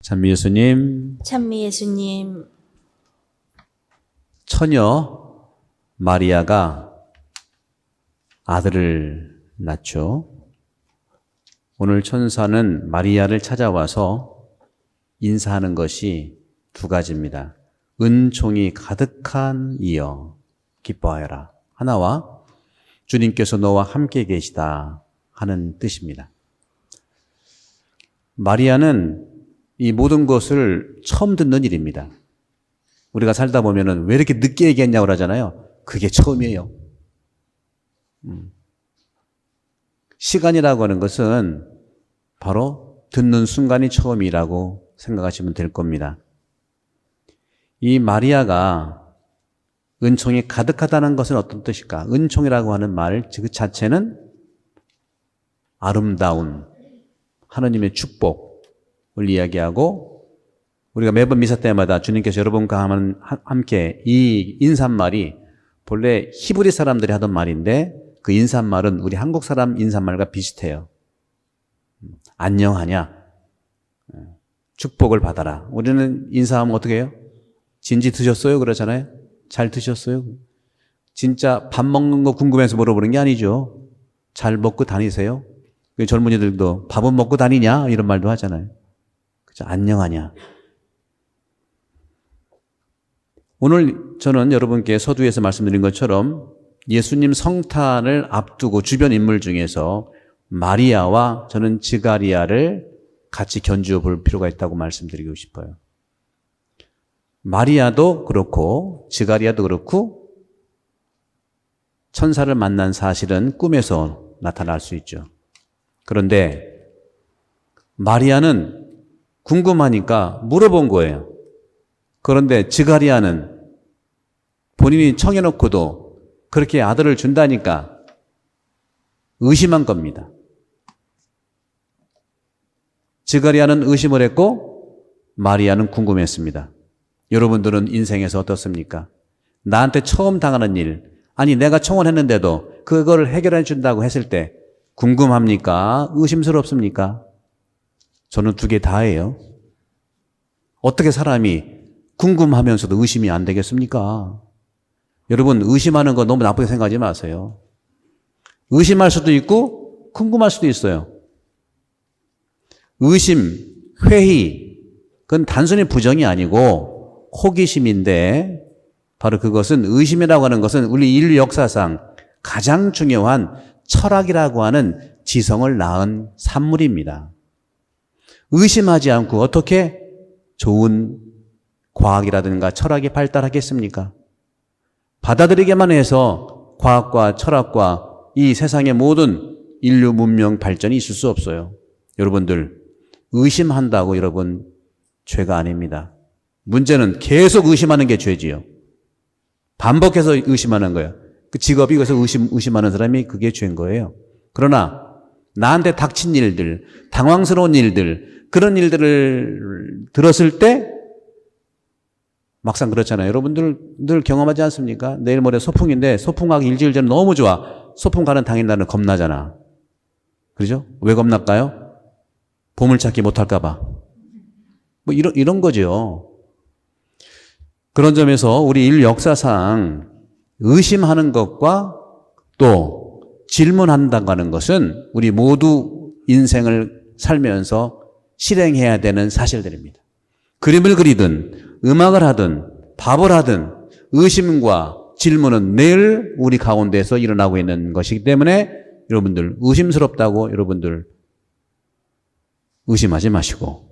찬미 예수님, 찬미 예수님, 처녀 마리아가 아들을 낳죠. 오늘 천사는 마리아를 찾아와서 인사하는 것이 두 가지입니다. 은총이 가득한 이여 기뻐하여라 하나와 주님께서 너와 함께 계시다 하는 뜻입니다. 마리아는 이 모든 것을 처음 듣는 일입니다. 우리가 살다 보면은 왜 이렇게 늦게 얘기했냐고 그러잖아요. 그게 처음이에요. 시간이라고 하는 것은 바로 듣는 순간이 처음이라고 생각하시면 될 겁니다. 이 마리아가 은총이 가득하다는 것은 어떤 뜻일까? 은총이라고 하는 말 그 자체는 아름다운 하느님의 축복을 이야기하고, 우리가 매번 미사 때마다 주님께서 여러분과 함께 이 인사말이 본래 히브리 사람들이 하던 말인데 그 인사말은 우리 한국 사람 인사말과 비슷해요. 안녕하냐? 축복을 받아라. 우리는 인사하면 어떻게 해요? 진지 드셨어요? 그러잖아요. 잘 드셨어요? 진짜 밥 먹는 거 궁금해서 물어보는 게 아니죠. 잘 먹고 다니세요? 젊은이들도 밥은 먹고 다니냐? 이런 말도 하잖아요. 그죠? 안녕하냐? 오늘 저는 여러분께 서두에서 말씀드린 것처럼 예수님 성탄을 앞두고 주변 인물 중에서 마리아와 저는 지가리아를 같이 견주어 볼 필요가 있다고 말씀드리고 싶어요. 마리아도 그렇고 지가리아도 그렇고 천사를 만난 사실은 꿈에서 나타날 수 있죠. 그런데 마리아는 궁금하니까 물어본 거예요. 그런데 지가리아는 본인이 청해놓고도 그렇게 아들을 준다니까 의심한 겁니다. 지가리아는 의심을 했고 마리아는 궁금했습니다. 여러분들은 인생에서 어떻습니까? 나한테 처음 당하는 일, 아니 내가 청혼했는데도 그걸 해결해 준다고 했을 때 궁금합니까? 의심스럽습니까? 저는 두 개 다예요. 어떻게 사람이 궁금하면서도 의심이 안 되겠습니까? 여러분, 의심하는 거 너무 나쁘게 생각하지 마세요. 의심할 수도 있고 궁금할 수도 있어요. 의심, 회의, 그건 단순히 부정이 아니고 호기심인데, 바로 그것은, 의심이라고 하는 것은 우리 인류 역사상 가장 중요한 철학이라고 하는 지성을 낳은 산물입니다. 의심하지 않고 어떻게 좋은 과학이라든가 철학이 발달하겠습니까? 받아들이기만 해서 과학과 철학과 이 세상의 모든 인류 문명 발전이 있을 수 없어요. 여러분들, 의심한다고 여러분 죄가 아닙니다. 문제는 계속 의심하는 게 죄지요. 반복해서 의심하는 거예요. 그 직업이 그래서 의심하는 사람이 그게 죄인 거예요. 그러나 나한테 닥친 일들, 당황스러운 일들, 그런 일들을 들었을 때 막상 그렇잖아요. 여러분들 늘 경험하지 않습니까? 내일 모레 소풍인데 소풍하기 일주일 전에 너무 좋아. 소풍 가는 당일 날은 겁나잖아. 그렇죠? 왜 겁날까요? 보물찾기 못할까 봐. 뭐 이런 거죠. 그런 점에서 우리 인류 역사상 의심하는 것과 또 질문한다고 하는 것은 우리 모두 인생을 살면서 실행해야 되는 사실들입니다. 그림을 그리든 음악을 하든 밥을 하든 의심과 질문은 늘 우리 가운데서 일어나고 있는 것이기 때문에 여러분들 의심스럽다고 여러분들 의심하지 마시고,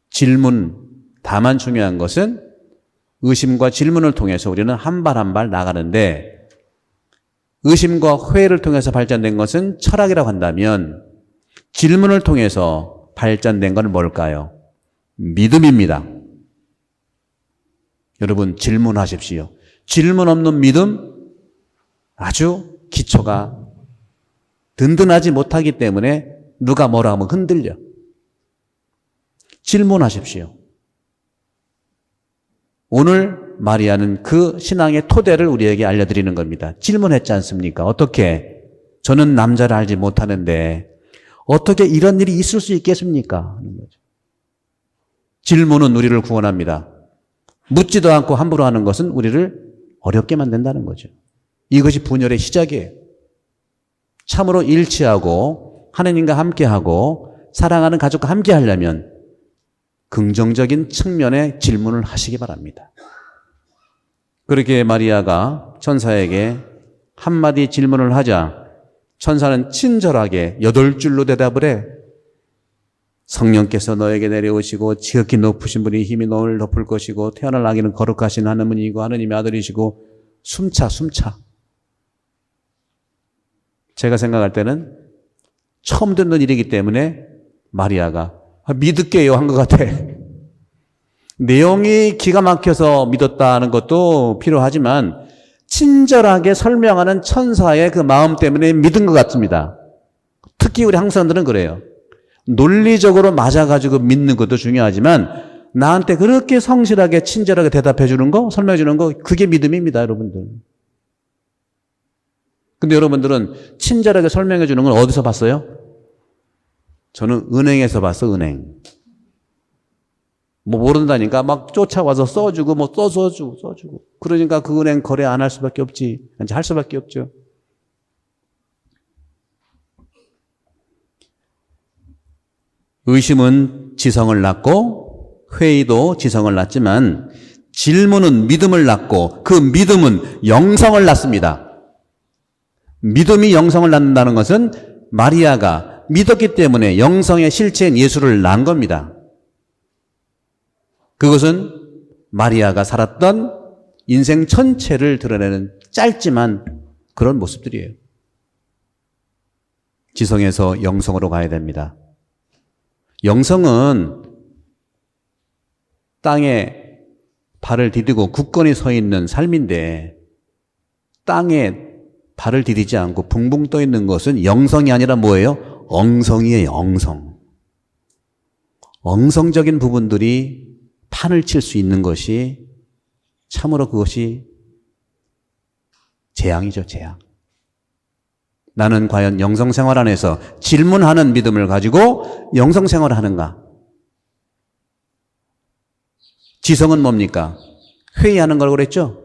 질문, 다만 중요한 것은 의심과 질문을 통해서 우리는 한 발 한 발 나가는데, 의심과 회의를 통해서 발전된 것은 철학이라고 한다면 질문을 통해서 발전된 건 뭘까요? 믿음입니다. 여러분, 질문하십시오. 질문 없는 믿음, 아주 기초가 든든하지 못하기 때문에 누가 뭐라 하면 흔들려. 질문하십시오. 오늘 마리아는 그 신앙의 토대를 우리에게 알려드리는 겁니다. 질문했지 않습니까? 어떻게? 저는 남자를 알지 못하는데 어떻게 이런 일이 있을 수 있겠습니까? 하는 거죠. 질문은 우리를 구원합니다. 묻지도 않고 함부로 하는 것은 우리를 어렵게 만든다는 거죠. 이것이 분열의 시작이에요. 참으로 일치하고 하느님과 함께하고 사랑하는 가족과 함께 하려면 긍정적인 측면의 질문을 하시기 바랍니다. 그렇게 마리아가 천사에게 한마디 질문을 하자 천사는 친절하게 8줄로 대답을 해. 성령께서 너에게 내려오시고 지극히 높으신 분이 힘이 너를 덮을 것이고 태어날 아기는 거룩하신 하나님이고 하느님의 아들이시고 숨차. 제가 생각할 때는 처음 듣는 일이기 때문에 마리아가 믿을게요 한 것 같아. 내용이 기가 막혀서 믿었다는 것도 필요하지만 친절하게 설명하는 천사의 그 마음 때문에 믿은 것 같습니다. 특히 우리 한국 사람들은 그래요. 논리적으로 맞아가지고 믿는 것도 중요하지만 나한테 그렇게 성실하게 친절하게 대답해 주는 거, 설명해 주는 거, 그게 믿음입니다, 여러분들. 근데 여러분들은 친절하게 설명해 주는 건 어디서 봤어요? 저는 은행에서 봤어, 은행. 뭐 모른다니까 막 쫓아와서 써주고 뭐 써주고. 그러니까 그 은행 거래 안 할 수밖에 없지. 이제 할 수밖에 없죠. 의심은 지성을 낳고 회의도 지성을 낳지만 질문은 믿음을 낳고 그 믿음은 영성을 낳습니다. 믿음이 영성을 낳는다는 것은 마리아가 믿었기 때문에 영성의 실체인 예수를 낳은 겁니다. 그것은 마리아가 살았던 인생 전체를 드러내는 짧지만 그런 모습들이에요. 지성에서 영성으로 가야 됩니다. 영성은 땅에 발을 디디고 굳건히 서 있는 삶인데 땅에 발을 디디지 않고 붕붕 떠 있는 것은 영성이 아니라 뭐예요? 엉성이에요, 엉성. 엉성적인 부분들이 판을 칠 수 있는 것이 참으로 그것이 재앙이죠, 재앙. 나는 과연 영성생활 안에서 질문하는 믿음을 가지고 영성생활을 하는가? 지성은 뭡니까? 회의하는 걸 그랬죠?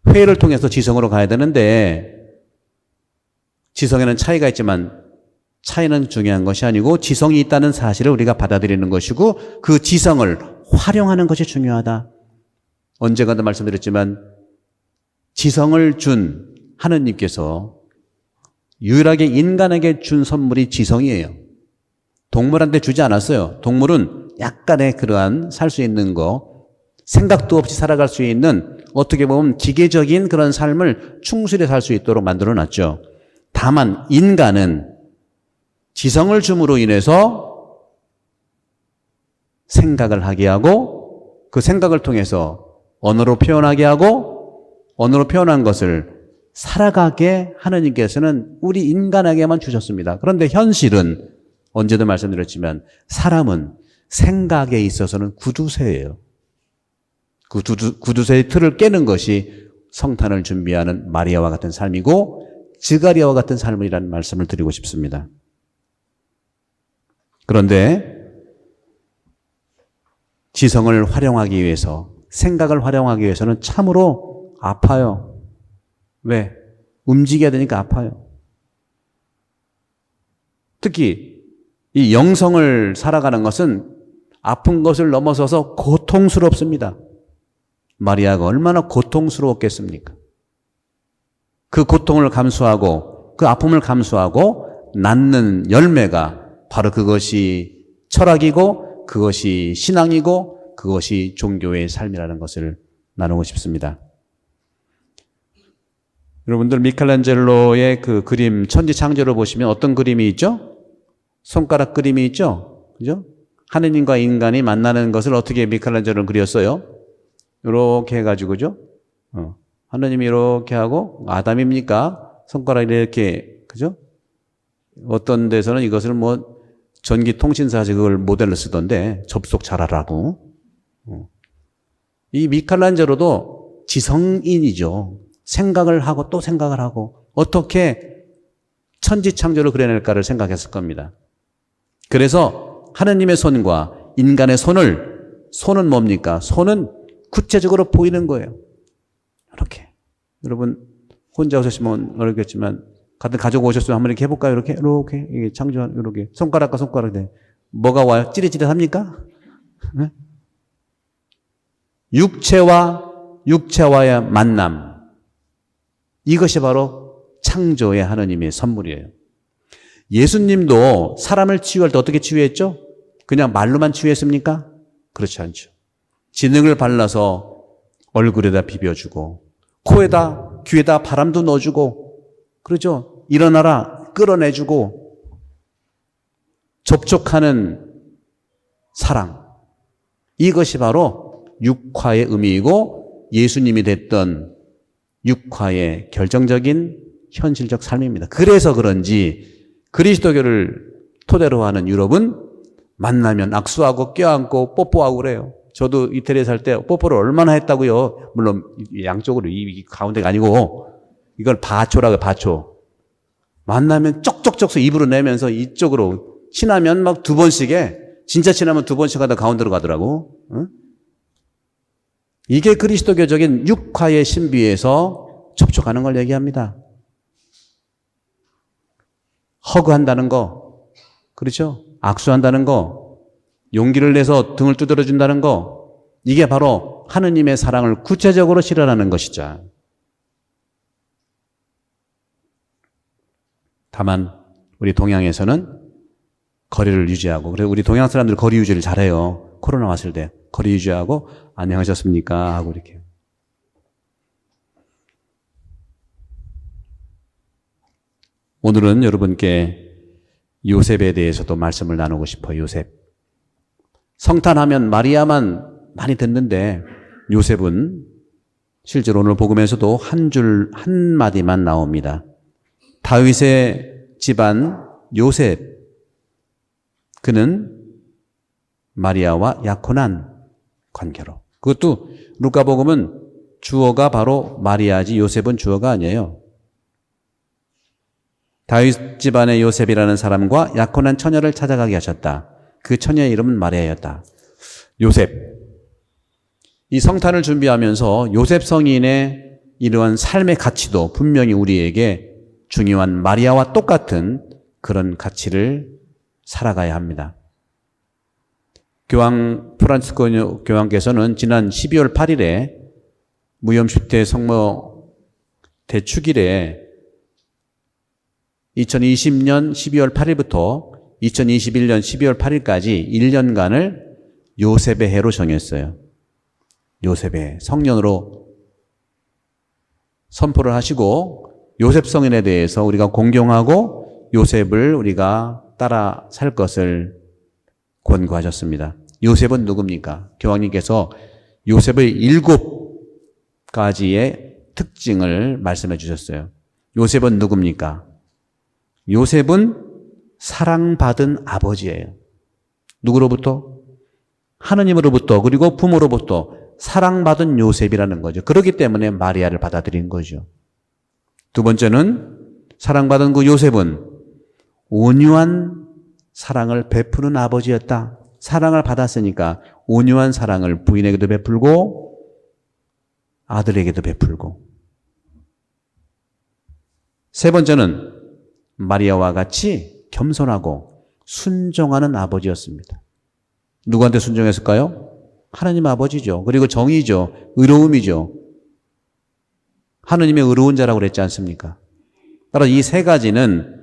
회의를 통해서 지성으로 가야 되는데 지성에는 차이가 있지만 차이는 중요한 것이 아니고 지성이 있다는 사실을 우리가 받아들이는 것이고 그 지성을 활용하는 것이 중요하다. 언젠가도 말씀드렸지만 지성을 준 하느님께서 유일하게 인간에게 준 선물이 지성이에요. 동물한테 주지 않았어요. 동물은 약간의 그러한 살 수 있는 거, 생각도 없이 살아갈 수 있는 어떻게 보면 기계적인 그런 삶을 충실히 살 수 있도록 만들어 놨죠. 다만 인간은 지성을 줌으로 인해서 생각을 하게 하고 그 생각을 통해서 언어로 표현하게 하고 언어로 표현한 것을 살아가게 하느님께서는 우리 인간에게만 주셨습니다. 그런데 현실은 언제도 말씀드렸지만 사람은 생각에 있어서는 구두쇠예요. 그 구두쇠의 틀을 깨는 것이 성탄을 준비하는 마리아와 같은 삶이고 지가리아와 같은 삶이라는 말씀을 드리고 싶습니다. 그런데 지성을 활용하기 위해서 생각을 활용하기 위해서는 참으로 아파요. 왜? 움직여야 되니까 아파요. 특히 이 영성을 살아가는 것은 아픈 것을 넘어서서 고통스럽습니다. 마리아가 얼마나 고통스러웠겠습니까? 그 고통을 감수하고 그 아픔을 감수하고 낳는 열매가 바로 그것이 철학이고 그것이 신앙이고 그것이 종교의 삶이라는 것을 나누고 싶습니다. 여러분들 미켈란젤로의 그 그림 천지창조를 보시면 어떤 그림이 있죠? 손가락 그림이 있죠? 그죠? 하느님과 인간이 만나는 것을 어떻게 미켈란젤로는 그렸어요? 이렇게 해가지고죠. 하느님이 이렇게 하고 아담입니까? 손가락이 이렇게 그죠? 어떤 데서는 이것을 뭐 전기통신사에서 그걸 모델로 쓰던데 접속 잘하라고. 이 미켈란젤로도 지성인이죠. 생각을 하고 또 생각을 하고 어떻게 천지창조를 그려낼까를 생각했을 겁니다. 그래서 하느님의 손과 인간의 손을 손은 뭡니까? 손은 구체적으로 보이는 거예요. 이렇게. 여러분, 혼자 오셨으면 모르겠지만, 같은 가족 오셨으면 한번 이렇게 해볼까요? 이렇게, 이게 창조한, 이렇게. 손가락과 손가락 대. 뭐가 와요? 찌릿찌릿합니까? 네? 육체와의 만남. 이것이 바로 창조의 하느님의 선물이에요. 예수님도 사람을 치유할 때 어떻게 치유했죠? 그냥 말로만 치유했습니까? 그렇지 않죠. 진흙을 발라서 얼굴에다 비벼주고, 코에다, 귀에다 바람도 넣어주고, 그러죠? 일어나라, 끌어내주고, 접촉하는 사랑. 이것이 바로 육화의 의미이고 예수님이 됐던 육화의 결정적인 현실적 삶입니다. 그래서 그런지 그리스도교를 토대로 하는 유럽은 만나면 악수하고 껴안고 뽀뽀하고 그래요. 저도 이태리에 살 때 뽀뽀를 얼마나 했다고요. 물론 양쪽으로 이 가운데가 아니고 이걸 바초라고 해요. 바초. 만나면 쪽쪽쪽서 입으로 내면서 이쪽으로 친하면 막 두 번씩 해. 진짜 친하면 두 번씩 하다 가운데로 가더라고. 응? 이게 그리스도교적인 육화의 신비에서 접촉하는 걸 얘기합니다. 허그한다는 거, 그렇죠? 악수한다는 거, 용기를 내서 등을 두드려준다는 거, 이게 바로 하느님의 사랑을 구체적으로 실현하는 것이죠. 다만 우리 동양에서는 거리를 유지하고, 그래서 우리 동양 사람들 거리 유지를 잘해요. 코로나 왔을 때 거리 유지하고 안녕하셨습니까 하고 이렇게. 오늘은 여러분께 요셉에 대해서도 말씀을 나누고 싶어요. 요셉. 성탄하면 마리아만 많이 듣는데 요셉은 실제로 오늘 복음에서도 한 마디만 나옵니다. 다윗의 집안 요셉. 그는 마리아와 약혼한 관계로. 그것도 루카복음은 주어가 바로 마리아지 요셉은 주어가 아니에요. 다윗 집안의 요셉이라는 사람과 약혼한 처녀를 찾아가게 하셨다. 그 처녀의 이름은 마리아였다. 요셉. 이 성탄을 준비하면서 요셉 성인의 이러한 삶의 가치도 분명히 우리에게 중요한 마리아와 똑같은 그런 가치를 살아가야 합니다. 프란치스코 교황께서는 지난 12월 8일에 무염슈테 성모 대축일에 2020년 12월 8일부터 2021년 12월 8일까지 1년간을 요셉의 해로 정했어요. 요셉의 해. 성년으로 선포를 하시고 요셉 성인에 대해서 우리가 공경하고 요셉을 우리가 따라 살 것을 권고하셨습니다. 요셉은 누굽니까? 교황님께서 요셉의 7가지의 특징을 말씀해 주셨어요. 요셉은 누굽니까? 요셉은 사랑받은 아버지예요. 누구로부터? 하느님으로부터, 그리고 부모로부터 사랑받은 요셉이라는 거죠. 그렇기 때문에 마리아를 받아들인 거죠. 두 번째는 사랑받은 그 요셉은 온유한 사랑을 베푸는 아버지였다. 사랑을 받았으니까 온유한 사랑을 부인에게도 베풀고 아들에게도 베풀고. 세 번째는 마리아와 같이 겸손하고 순종하는 아버지였습니다. 누구한테 순종했을까요? 하나님 아버지죠. 그리고 정의죠. 의로움이죠. 하느님의 의로운 자라고 그랬지 않습니까? 따라 이 세 가지는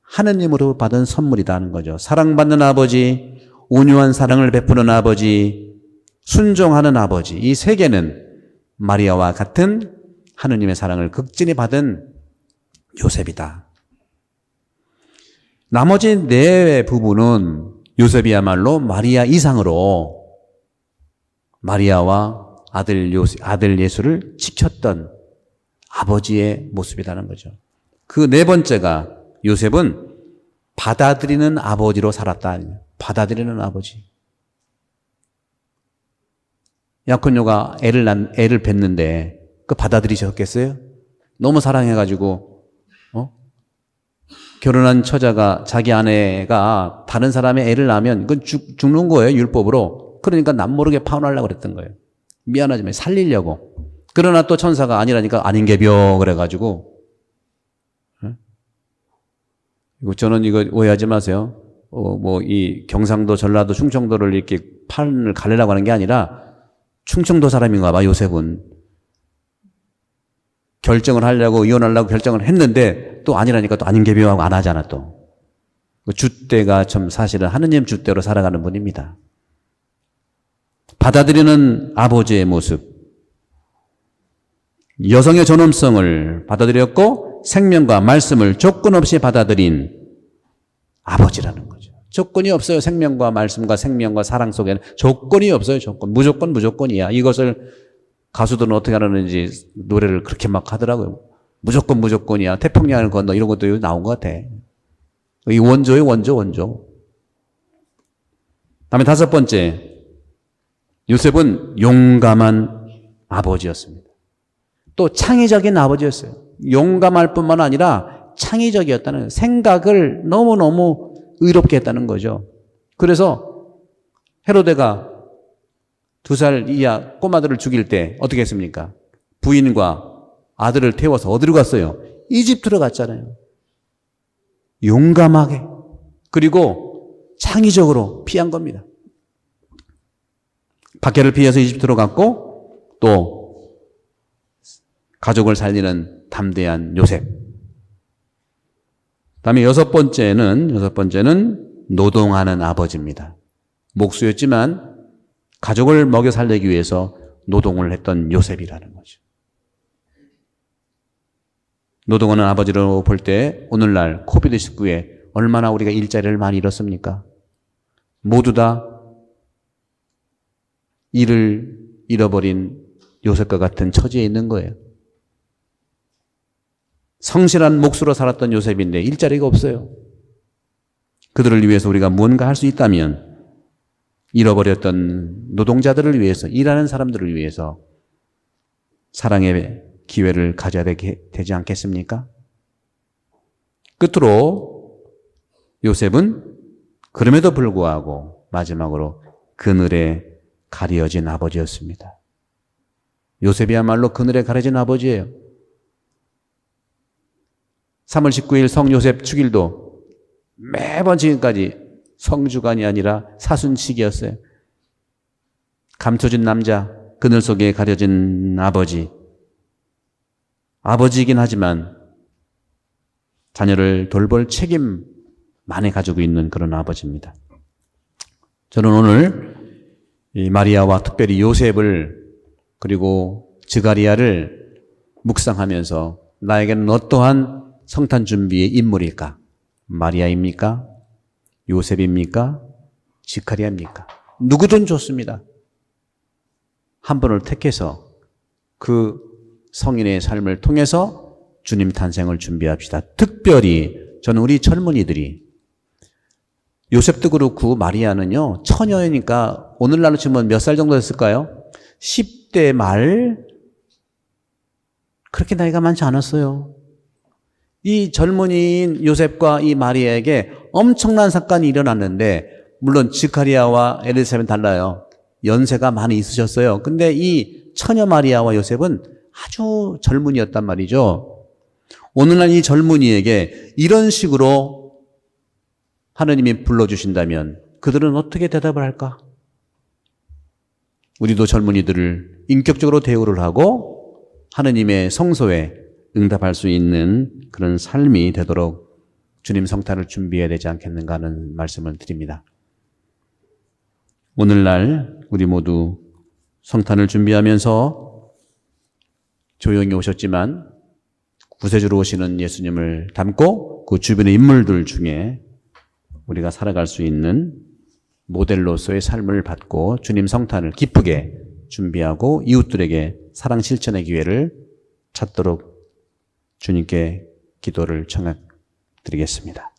하느님으로 받은 선물이다 하는 거죠. 사랑받는 아버지, 온유한 사랑을 베푸는 아버지, 순종하는 아버지. 이 세 개는 마리아와 같은 하느님의 사랑을 극진히 받은 요셉이다. 나머지 네 부분은 요셉이야말로 마리아 이상으로 마리아와 아들 예수를 지켰던 아버지의 모습이라는 거죠. 그 네 번째가 요셉은 받아들이는 아버지로 살았다. 받아들이는 아버지. 약혼녀가 애를 뵀는데 그 받아들이셨겠어요? 너무 사랑해가지고 결혼한 처자가 자기 아내가 다른 사람의 애를 낳으면 그건 죽는 거예요. 율법으로. 그러니까 남모르게 파혼하려고 그랬던 거예요. 미안하지만 살리려고. 그러나 또 천사가 아니라니까 아닌개벼 그래가지고. 이거 저는 이거 오해하지 마세요. 이 경상도, 전라도, 충청도를 이렇게 판을 갈래라고 하는 게 아니라 충청도 사람인가 봐, 요셉은. 결정을 하려고, 이혼하려고 결정을 했는데 또 아니라니까 또 아닌개벼하고 안 하잖아, 또. 줏대가 참 사실은 하느님 줏대로 살아가는 분입니다. 받아들이는 아버지의 모습. 여성의 존엄성을 받아들였고 생명과 말씀을 조건 없이 받아들인 아버지라는 거죠. 조건이 없어요. 생명과 말씀과 생명과 사랑 속에는 조건이 없어요. 조건. 무조건 무조건이야. 이것을 가수들은 어떻게 하는지 노래를 그렇게 막 하더라고요. 무조건 무조건이야. 태평양을 건너 이런 것도 나온 것 같아. 이 원조예요. 원조. 다음에 다섯 번째. 요셉은 용감한 아버지였습니다. 또 창의적인 아버지였어요. 용감할 뿐만 아니라 창의적이었다는 생각을 너무너무 의롭게 했다는 거죠. 그래서 헤로데가 2살 이하 꼬마들을 죽일 때 어떻게 했습니까? 부인과 아들을 태워서 어디로 갔어요? 이집트로 갔잖아요. 용감하게 그리고 창의적으로 피한 겁니다. 박해를 피해서 이집트로 갔고 또 가족을 살리는 담대한 요셉. 다음에 여섯 번째는 노동하는 아버지입니다. 목수였지만 가족을 먹여 살리기 위해서 노동을 했던 요셉이라는 거죠. 노동하는 아버지로 볼 때 오늘날 코비드19에 얼마나 우리가 일자리를 많이 잃었습니까? 모두 다 일을 잃어버린 요셉과 같은 처지에 있는 거예요. 성실한 목수로 살았던 요셉인데 일자리가 없어요. 그들을 위해서 우리가 무언가 할 수 있다면 잃어버렸던 노동자들을 위해서, 일하는 사람들을 위해서 사랑의 기회를 가져야 되지 않겠습니까? 끝으로 요셉은 그럼에도 불구하고 마지막으로 그늘에 가려진 아버지였습니다. 요셉이야말로 그늘에 가려진 아버지예요. 3월 19일 성요셉 축일도 매번 지금까지 성주간이 아니라 사순식이었어요. 감춰진 남자, 그늘 속에 가려진 아버지. 아버지이긴 하지만 자녀를 돌볼 책임 많이 가지고 있는 그런 아버지입니다. 저는 오늘 이 마리아와 특별히 요셉을 그리고 스가랴를 묵상하면서 나에게는 어떠한 성탄 준비의 인물일까? 마리아입니까? 요셉입니까? 스가랴입니까? 누구든 좋습니다. 한 분을 택해서 그 성인의 삶을 통해서 주님 탄생을 준비합시다. 특별히 저는 우리 젊은이들이 요셉도 그렇고 마리아는요, 처녀니까 오늘날로 치면 몇 살 정도 됐을까요? 10대 말, 그렇게 나이가 많지 않았어요. 이 젊은이인 요셉과 이 마리아에게 엄청난 사건이 일어났는데, 물론 스가랴와 엘리사벳은 달라요. 연세가 많이 있으셨어요. 근데 이 처녀 마리아와 요셉은 아주 젊은이였단 말이죠. 오늘날 이 젊은이에게 이런 식으로 하느님이 불러주신다면 그들은 어떻게 대답을 할까? 우리도 젊은이들을 인격적으로 대우를 하고 하느님의 성소에 응답할 수 있는 그런 삶이 되도록 주님 성탄을 준비해야 되지 않겠는가 하는 말씀을 드립니다. 오늘날 우리 모두 성탄을 준비하면서 조용히 오셨지만 구세주로 오시는 예수님을 닮고 그 주변의 인물들 중에 우리가 살아갈 수 있는 모델로서의 삶을 받고 주님 성탄을 기쁘게 준비하고 이웃들에게 사랑 실천의 기회를 찾도록 주님께 기도를 청하드리겠습니다.